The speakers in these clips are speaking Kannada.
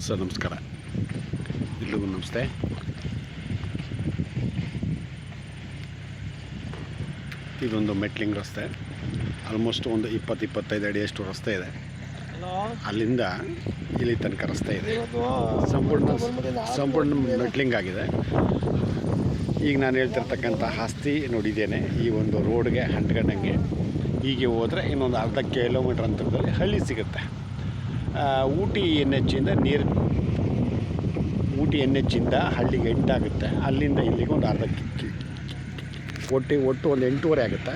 ಸರ್ ನಮಸ್ಕಾರ, ಎಲ್ರಿಗೂ ನಮಸ್ತೆ. ಇದೊಂದು ಮೆಟ್ಲಿಂಗ್ ರಸ್ತೆ, ಆಲ್ಮೋಸ್ಟ್ ಒಂದು 20-25 ಅಡಿಯಷ್ಟು ರಸ್ತೆ ಇದೆ. ಅಲ್ಲಿಂದ ಇಲ್ಲಿ ತನಕ ರಸ್ತೆ ಇದೆ, ಸಂಪೂರ್ಣ ಮೆಟ್ಲಿಂಗ್ ಆಗಿದೆ. ಈಗ ನಾನು ಹೇಳ್ತಿರ್ತಕ್ಕಂಥ ಆಸ್ತಿ ನೋಡಿದ್ದೇನೆ. ಈ ಒಂದು ರೋಡ್ಗೆ ಅಂಟ್ಕೊಂಡಂಗೆ ಹೀಗೆ ಹೋದರೆ ಇನ್ನೊಂದು ಅರ್ಧ ಕಿಲೋಮೀಟ್ರ್ ಅಂತರದಲ್ಲಿ ಹಳ್ಳಿ ಸಿಗುತ್ತೆ. ಊಟಿ NH ಇಂದ ಹಳ್ಳಿಗೆ ಎಂಟಾಗುತ್ತೆ. ಅಲ್ಲಿಂದ ಇಲ್ಲಿಗೆ ಒಂದು ಅರ್ಧ ಒಟ್ಟು ಒಂದು 8:30 ಆಗುತ್ತೆ.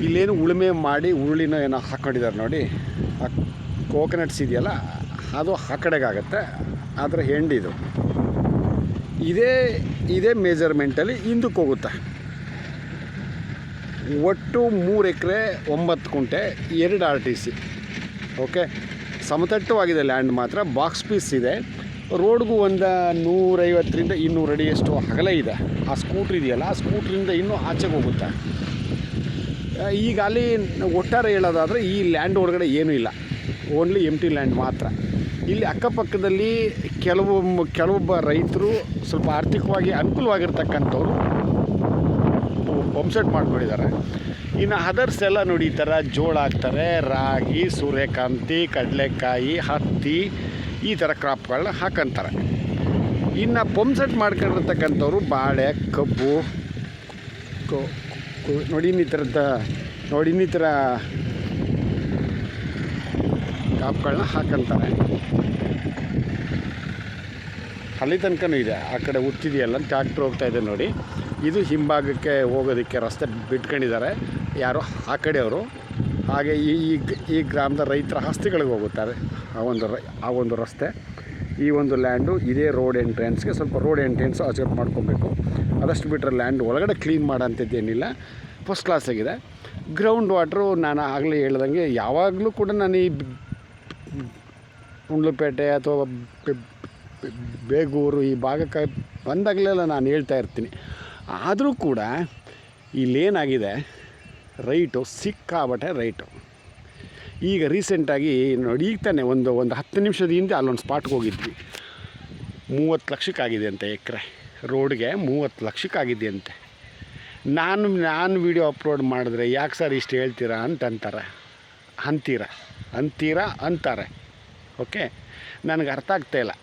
ಇಲ್ಲೇನು ಉಳುಮೆ ಮಾಡಿ ಉರುಳಿನ ಏನೋ ಹಾಕ್ಕೊಂಡಿದ್ದಾರೆ ನೋಡಿ, ಆ ಕೋಕೋನಟ್ಸ್ ಇದೆಯಲ್ಲ ಅದು ಆ ಕಡೆಗಾಗುತ್ತೆ. ಅದರ ಹೆಂಡಿದು ಇದೇ ಮೆಜರ್ಮೆಂಟಲ್ಲಿ ಹಿಂದಕ್ಕೆ ಹೋಗುತ್ತೆ. ಒಟ್ಟು 3 ಎಕರೆ 9 ಕುಂಟೆ 2 RTC. ಓಕೆ, ಸಮತಟ್ಟವಾಗಿದೆ ಲ್ಯಾಂಡ್. ಮಾತ್ರ ಬಾಕ್ಸ್ ಪೀಸ್ ಇದೆ. ರೋಡ್ಗೂ ಒಂದು 150-200 ಅಡಿಯಷ್ಟು ಅಗಲ ಇದೆ. ಆ ಸ್ಕೂಟ್ರ್ ಇದೆಯಲ್ಲ, ಆ ಸ್ಕೂಟ್ರಿಂದ ಇನ್ನೂ ಆಚೆಗೆ ಹೋಗುತ್ತೆ. ಈಗ ಅಲ್ಲಿ ಒಟ್ಟಾರೆ ಹೇಳೋದಾದರೆ ಈ ಲ್ಯಾಂಡ್ ಒಳಗಡೆ ಏನೂ ಇಲ್ಲ, ಓನ್ಲಿ ಎಂಟಿ ಲ್ಯಾಂಡ್ ಮಾತ್ರ. ಇಲ್ಲಿ ಅಕ್ಕಪಕ್ಕದಲ್ಲಿ ಕೆಲವೊಬ್ಬ ರೈತರು ಸ್ವಲ್ಪ ಆರ್ಥಿಕವಾಗಿ ಅನುಕೂಲವಾಗಿರ್ತಕ್ಕಂಥವ್ರು ಪಂಪ್ಸೆಟ್ ಮಾಡ್ಕೊಂಡಿದ್ದಾರೆ. ಇನ್ನು ಅದರ್ಸ್ ಎಲ್ಲ ನೋಡಿ, ಈ ಥರ ಜೋಳ ಹಾಕ್ತಾರೆ, ರಾಗಿ, ಸೂರ್ಯಕಾಂತಿ, ಕಡಲೆಕಾಯಿ, ಹತ್ತಿ, ಈ ಥರ ಕ್ರಾಪ್ಗಳನ್ನ ಹಾಕಂತಾರೆ. ಇನ್ನು ಪಂಪ್ಸೆಟ್ ಮಾಡ್ಕೊಂಡಿರ್ತಕ್ಕಂಥವ್ರು ಬಾಳೆ, ಕಬ್ಬು ನೋಡಿ ಈ ಥರ ಕ್ರಾಪ್ಗಳನ್ನ ಹಾಕಂತಾರೆ. ಅಲ್ಲಿ ತನಕನೂ ಇದೆ. ಆ ಕಡೆ ಉತ್ತಿದೆಯಲ್ಲ, ಟ್ಯಾಕ್ಟ್ರ್ ಹೋಗ್ತಾ ಇದೆ ನೋಡಿ. ಇದು ಹಿಂಭಾಗಕ್ಕೆ ಹೋಗೋದಕ್ಕೆ ರಸ್ತೆ ಬಿಟ್ಕೊಂಡಿದ್ದಾರೆ ಯಾರೋ ಆ ಕಡೆಯವರು. ಹಾಗೆ ಈ ಗ್ರಾಮದ ರೈತರ ಆಸ್ತಿಗಳಿಗೆ ಹೋಗುತ್ತಾರೆ ಆ ಒಂದು ರಸ್ತೆ. ಈ ಒಂದು ಲ್ಯಾಂಡು ಇದೇ ರೋಡ್ ಎಂಟ್ರೆನ್ಸ್ಗೆ, ಸ್ವಲ್ಪ ರೋಡ್ ಎಂಟ್ರೆನ್ಸು ಅಡ್ಜಸ್ಟ್ ಮಾಡ್ಕೊಬೇಕು. ಅದಷ್ಟು ಬಿಟ್ಟರೆ ಲ್ಯಾಂಡ್ ಒಳಗಡೆ ಕ್ಲೀನ್ ಮಾಡೋಂಥದ್ದೇನಿಲ್ಲ, ಫಸ್ಟ್ ಕ್ಲಾಸ್ ಆಗಿದೆ. ಗ್ರೌಂಡ್ ವಾಟ್ರು ನಾನು ಆಗಲೇ ಹೇಳ್ದಂಗೆ ಯಾವಾಗಲೂ ಕೂಡ ನಾನು ಈ ಗುಂಡ್ಲುಪೇಟೆ ಅಥವಾ ಬೇಗೂರು ಈ ಭಾಗಕ್ಕೆ ಬಂದಾಗಲೆಲ್ಲ ನಾನು ಹೇಳ್ತಾ ಇರ್ತೀನಿ. ಆದರೂ ಕೂಡ ಇಲ್ಲೇನಾಗಿದೆ, ರೈಟು ಸಿಕ್ಕಾಬಟ್ಟೆ ರೈಟು. ಈಗ ರೀಸೆಂಟಾಗಿ ನೋಡಿ, ಈಗ ತಾನೆ ಒಂದು 10 ನಿಮಿಷದ ಹಿಂದೆ ಅಲ್ಲೊಂದು ಸ್ಪಾಟ್ಗೆ ಹೋಗಿದ್ವಿ. 30 ಲಕ್ಷಕ್ಕಾಗಿದೆ ಅಂತೆ ಎಕರೆ. ರೋಡ್ಗೆ 30 ಲಕ್ಷಕ್ಕಾಗಿದೆ ಅಂತೆ. ನಾನು ವಿಡಿಯೋ ಅಪ್ಲೋಡ್ ಮಾಡಿದ್ರೆ ಯಾಕೆ ಸರ್ ಇಷ್ಟು ಹೇಳ್ತೀರಾ ಅಂತಾರೆ. ಓಕೆ, ನನಗೆ ಅರ್ಥ ಆಗ್ತಾಯಿಲ್ಲ,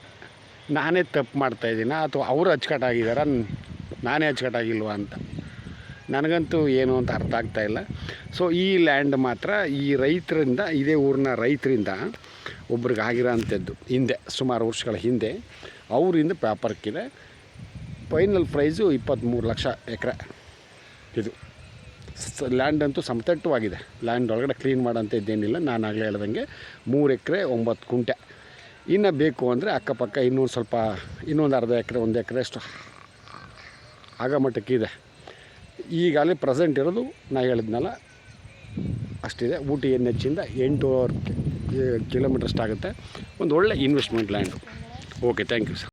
ನಾನೇ ತಪ್ಪು ಮಾಡ್ತಾಯಿದ್ದೀನ ಅಥವಾ ಅವರು ಅಚ್ಚುಕಟ್ಟಾಗಿದ್ದಾರ, ನಾನೇ ಅಚ್ಚುಕಟ್ಟಾಗಿಲ್ವಾ ಅಂತ ನನಗಂತೂ ಏನು ಅಂತ ಅರ್ಥ ಆಗ್ತಾಯಿಲ್ಲ. ಸೊ ಈ ಲ್ಯಾಂಡ್ ಮಾತ್ರ ಈ ರೈತರಿಂದ, ಇದೇ ಊರಿನ ರೈತರಿಂದ ಒಬ್ರಿಗೆ ಆಗಿರೋ ಅಂಥದ್ದು. ಹಿಂದೆ ಸುಮಾರು ವರ್ಷಗಳ ಹಿಂದೆ ಅವರಿಂದ ಪೇಪರ್ಕ್ಕಿದೆ. ಫೈನಲ್ ಪ್ರೈಸು 23 ಲಕ್ಷ ಎಕರೆ. ಇದು ಲ್ಯಾಂಡ್ ಅಂತೂ ಸಮತಟ್ಟವಾಗಿದೆ. ಲ್ಯಾಂಡ್ ಒಳಗಡೆ ಕ್ಲೀನ್ ಮಾಡೋಂಥದ್ದೇನಿಲ್ಲ. ನಾನು ಆಗಲೇ ಹೇಳ್ದಂಗೆ 3 ಎಕರೆ 9 ಕುಂಟೆ. ಇನ್ನು ಬೇಕು ಅಂದರೆ ಅಕ್ಕಪಕ್ಕ ಇನ್ನೊಂದು ಅರ್ಧ ಎಕರೆ 1 ಎಕರೆ ಅಷ್ಟು ಆಗ ಮಟ್ಟಕ್ಕಿದೆ. ಈಗಾಗಲೇ ಪ್ರೆಸೆಂಟ್ ಇರೋದು ನಾನು ಹೇಳಿದ್ನಲ್ಲ ಅಷ್ಟಿದೆ. ಊಟಿ NH ಇಂದ 8 ಕಿಲೋಮೀಟರ್ ಅಷ್ಟಾಗುತ್ತೆ. ಒಂದು ಒಳ್ಳೆ investment land. Okay, thank you sir.